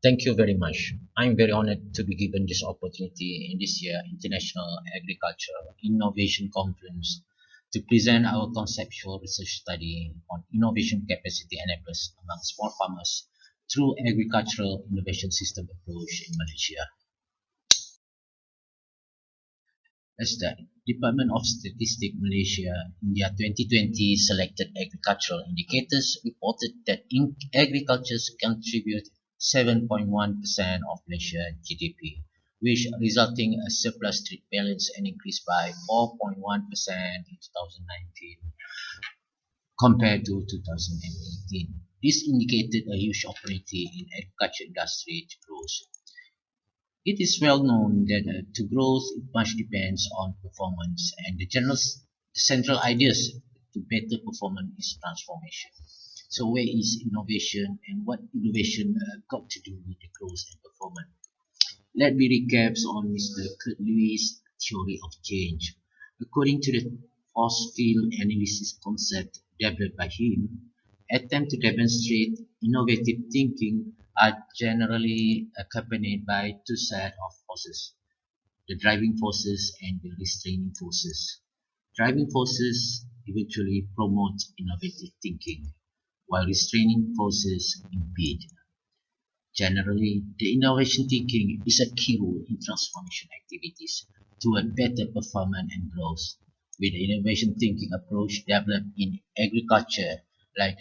Thank you very much. I'm very honored to be given this opportunity in this year International Agriculture Innovation Conference to present our conceptual research study on innovation capacity enablers among small farmers through agricultural innovation system approach in Malaysia. As the Department of Statistics Malaysia in their 2020 selected agricultural indicators reported that agriculture contribute 7.1% of Malaysia's GDP, which resulting a surplus trade balance and increased by 4.1% in 2019 compared to 2018. This indicated a huge opportunity in agriculture industry to grow. It is well known that to growth it much depends on performance, and the central ideas to better performance is transformation. So where is innovation, and what innovation got to do with the growth and performance? Let me recap on Mr. Kurt Lewis' theory of change. According to the force field analysis concept developed by him, attempts to demonstrate innovative thinking are generally accompanied by two sets of forces, the driving forces and the restraining forces. Driving forces eventually promote innovative thinking, while restraining forces impede. Generally, the innovation thinking is a key role in transformation activities toward better performance and growth. With the innovation thinking approach developed in agriculture, like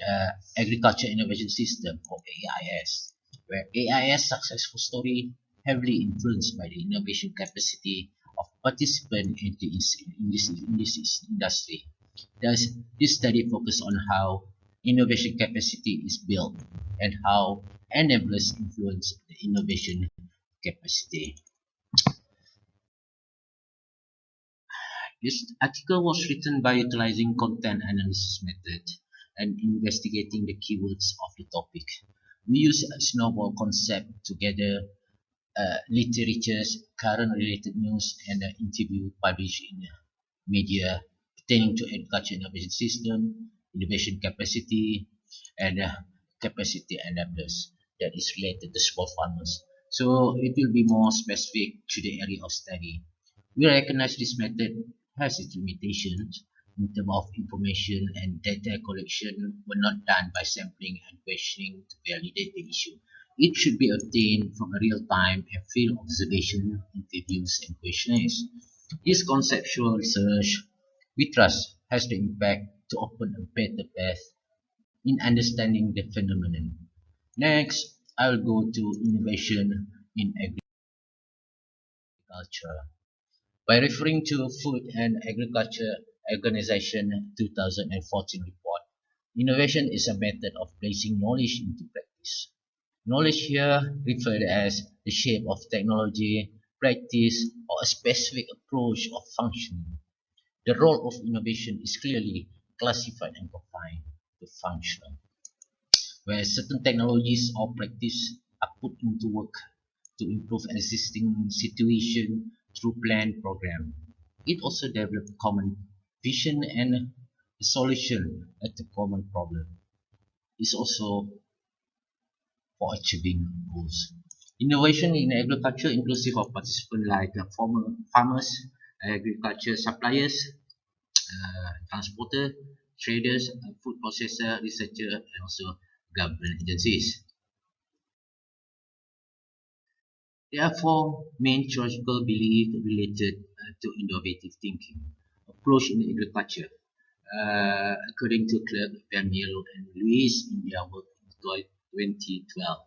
Agriculture Innovation System or AIS, where AIS successful story heavily influenced by the innovation capacity of participants in this industry. Thus, this study focused on how innovation capacity is built and how enablers influence the innovation capacity. This article was written by utilizing content analysis method and investigating the keywords of the topic. We use a snowball concept to gather literatures, current related news, and an interview published in media pertaining to agriculture innovation system, innovation capacity, and capacity enablers that is related to small farmers. So it will be more specific to the area of study. We recognize this method has its limitations in terms of information, and data collection were not done by sampling and questioning to validate the issue. It should be obtained from a real-time and field observation, interviews, and questionnaires. This conceptual research, we trust, has the impact to open a better path in understanding the phenomenon. Next, I will go to innovation in agriculture. By referring to Food and Agriculture Organization 2014 report, innovation is a method of placing knowledge into practice. Knowledge here referred as the shape of technology, practice, or a specific approach of functioning. The role of innovation is clearly classified and confined to functional, where certain technologies or practice are put into work to improve existing situation through planned program. It also develops common vision and a solution at the common problem. It's also for achieving goals. Innovation in agriculture inclusive of participants like farmers, agriculture suppliers, transporter, traders, food processor, researcher, and also government agencies. There are four main theoretical beliefs related to innovative thinking. Approach in agriculture. According to Clark, Vermeer, and Lewis in their work in 2012.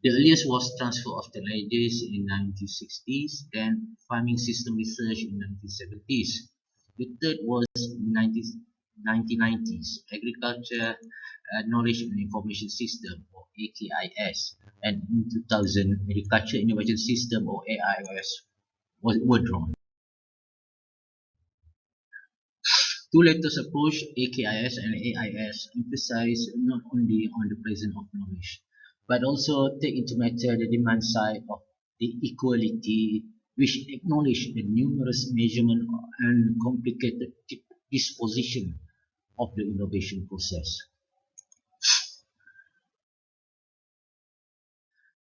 The earliest was transfer of technologies in 1960s, then farming system research in 1970s. The third was in 1990s, agriculture knowledge and information system or AKIS, and in 2000, agriculture innovation system or AIS were drawn. Two latest approach, AKIS and AIS, emphasize not only on the presence of knowledge, but also take into matter the demand side of the equality, which acknowledge the numerous measurement and complicated disposition of the innovation process.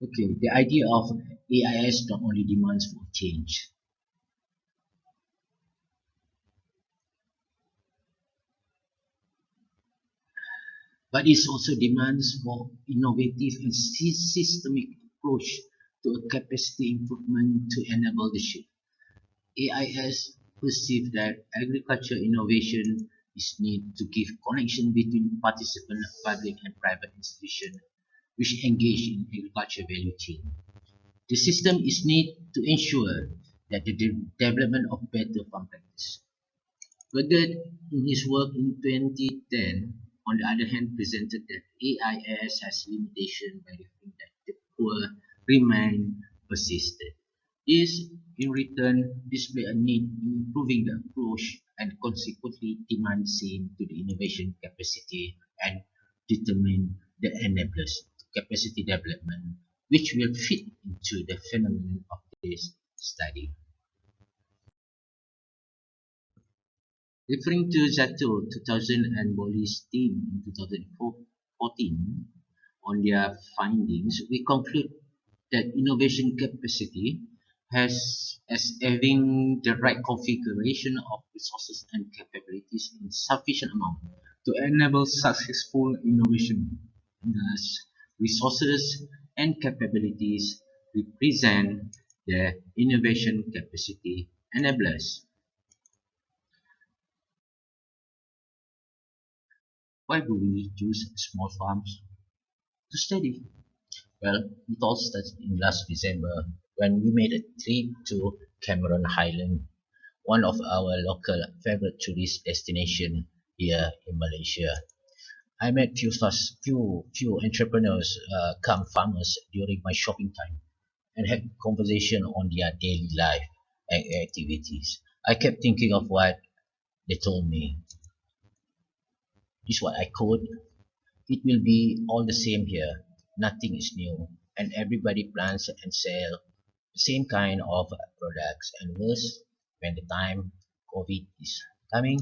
Okay, the idea of AIS not only demands for change, but it also demands for innovative and systemic approach to a capacity improvement to enable the shift. AIS perceive that agriculture innovation is need to give connection between participant public and private institutions which engage in agriculture value chain. The system is need to ensure that the development of better farm practice. Rugged, in his work in 2010, on the other hand, presented that AIS has limitation by the fact that the poor remain persistent. This, in return, display a need in improving the approach and consequently demand seen to the innovation capacity and determine the enablers to capacity development, which will fit into the phenomenon of this study. Referring to Zato 2000 and Bolly's team in 2014 on their findings, we conclude that innovation capacity has as having the right configuration of resources and capabilities in sufficient amount to enable successful innovation. Thus, resources and capabilities represent the innovation capacity enablers. Why do we choose small farms to study? Well, it all started in last December when we made a trip to Cameron Highland, one of our local favorite tourist destination here in Malaysia. I met few entrepreneurs, come farmers during my shopping time and had conversation on their daily life and activities. I kept thinking of what they told me. This is what I quote. It will be all the same here. Nothing is new, and everybody plants and sell the same kind of products. And worse, when the time COVID is coming,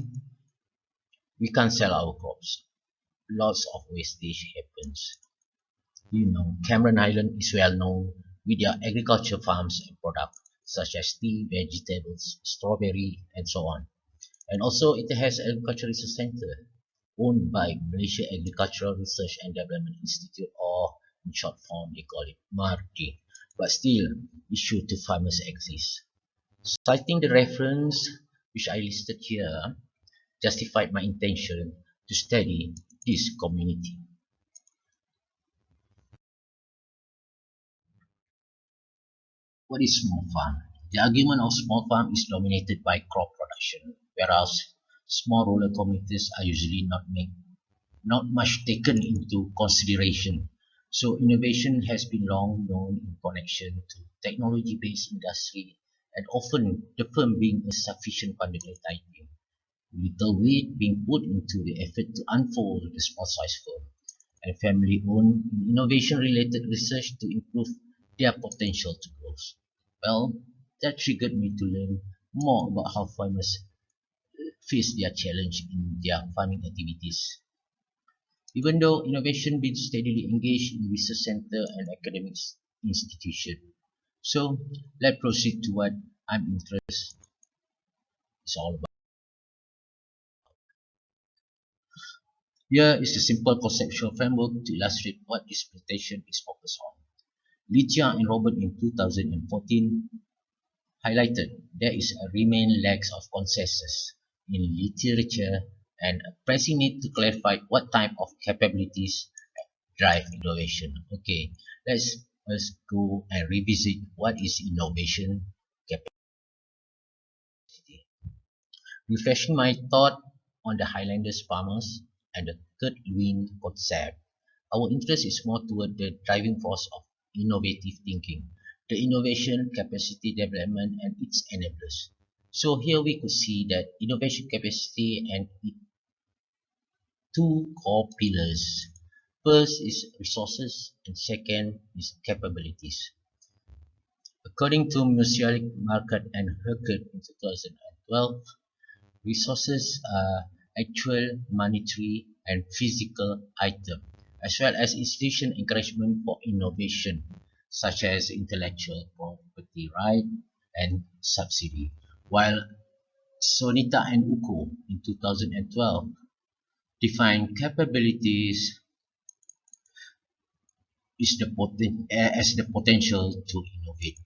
we can't sell our crops. Lots of wastage happens. Cameron Island is well known with their agriculture farms and products such as tea, vegetables, strawberry, and so on. And also it has agriculture research center owned by Malaysia Agricultural Research and Development Institute, or in short form they call it MARDI. But still, issue to farmers exist. Citing the reference which I listed here justified my intention to study this community. What is small farm? The argument of small farm is dominated by crop production, whereas small rural communities are usually not much taken into consideration. So innovation has been long known in connection to technology-based industry and often the firm being a sufficient undertaking. Little weight being put into the effort to unfold the small size firm and family-owned innovation-related research to improve their potential to grow. Well, that triggered me to learn more about how farmers face their challenge in their farming activities. Even though innovation been steadily engaged in research center and academic institution. So let's proceed to what I'm interested is all about. Here is a simple conceptual framework to illustrate what this presentation is focused on. Lydia and Robert in 2014 highlighted there is a remain lacks of consensus in literature and a pressing need to clarify what type of capabilities drive innovation. Okay, let's go and revisit what is innovation capacity. Refreshing my thought on the Highlanders farmers and the third win concept. Our interest is more toward the driving force of innovative thinking, the innovation capacity development and its enablers. So here we could see that innovation capacity and two core pillars. First is resources and second is capabilities. According to Musealic Market and Herkert in 2012, resources are actual monetary and physical item, as well as institution encouragement for innovation. such as intellectual property right and subsidy. While Sonita and Uko in 2012 defined capabilities as the potential to innovate.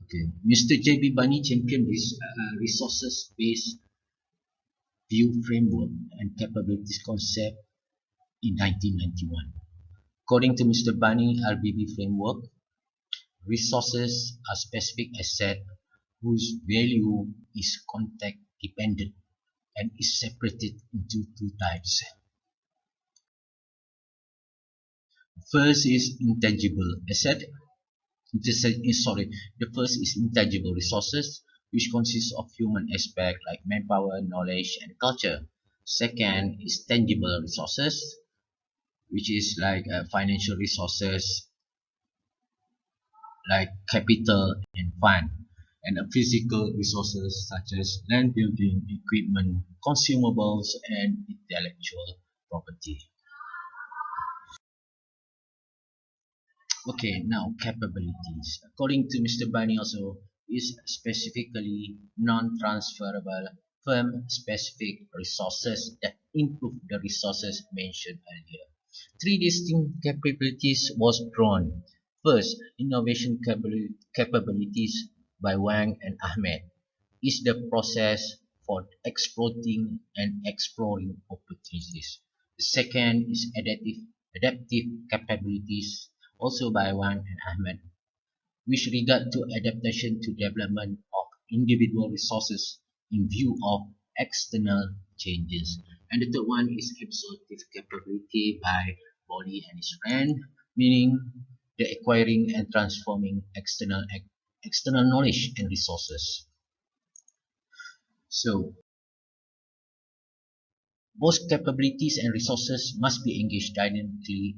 Okay. Mr. J.B. Bunny championed this resources-based view framework and capabilities concept in 1991. According to Mr. Bunny RBB framework, resources are specific asset whose value is context dependent and is separated into two types. First is intangible asset. The first is intangible resources, which consists of human aspect like manpower, knowledge, and culture. Second is tangible resources, which is like financial resources like capital and fund, and physical resources such as land, building, equipment, consumables, and intellectual property. Okay, now capabilities. According to Mr. Bani also, is specifically non-transferable firm-specific resources that improve the resources mentioned earlier. Three distinct capabilities was drawn. First, innovation capabilities by Wang and Ahmed is the process for exploiting and exploring opportunities. The second is adaptive capabilities, also by Wang and Ahmed, which regard to adaptation to development of individual resources in view of external changes. And the third one is absorptive capability by Body and his friend, meaning the acquiring and transforming external knowledge and resources. So both capabilities and resources must be engaged dynamically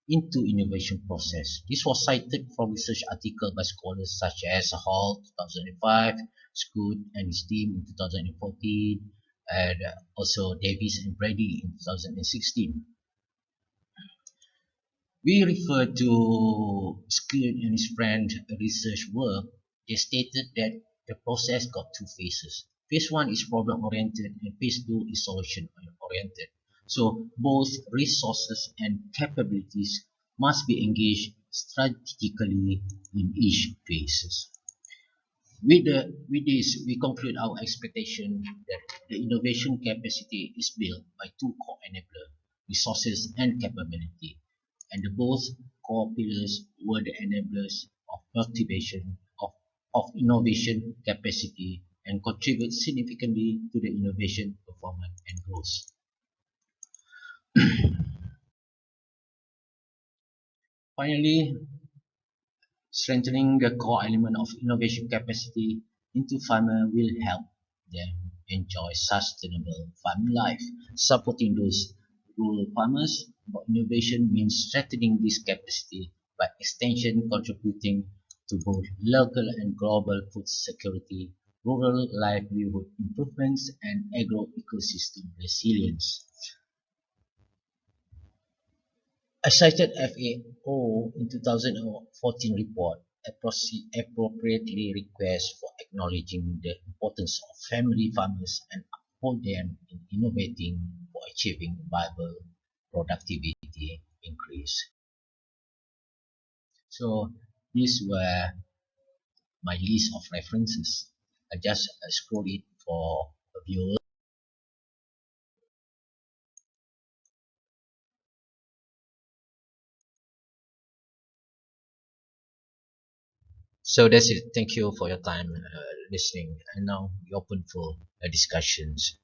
into innovation process. This was cited from research articles by scholars such as Hall 2005, Scoot and his team in 2014, and also Davis and Brady in 2016. We refer to Scoot and his friend research work. They stated that the process got two phases. Phase one is problem oriented and phase two is solution oriented. So both resources and capabilities must be engaged strategically in each phase. With this, we conclude our expectation that the innovation capacity is built by two core enablers, resources and capability. And the both core pillars were the enablers of cultivation of innovation capacity and contribute significantly to the innovation performance and growth. Finally, strengthening the core element of innovation capacity into farmer will help them enjoy sustainable farming life. Supporting those rural farmers about innovation means strengthening this capacity by extension contributing to both local and global food security, rural livelihood improvements, and agro-ecosystem resilience. A cited FAO in 2014 report appropriately requests for acknowledging the importance of family farmers and uphold them in innovating for achieving viable productivity increase. So these were my list of references. I just scrolled it for a viewer. So that's it. Thank you for your time listening. And now we open for discussions.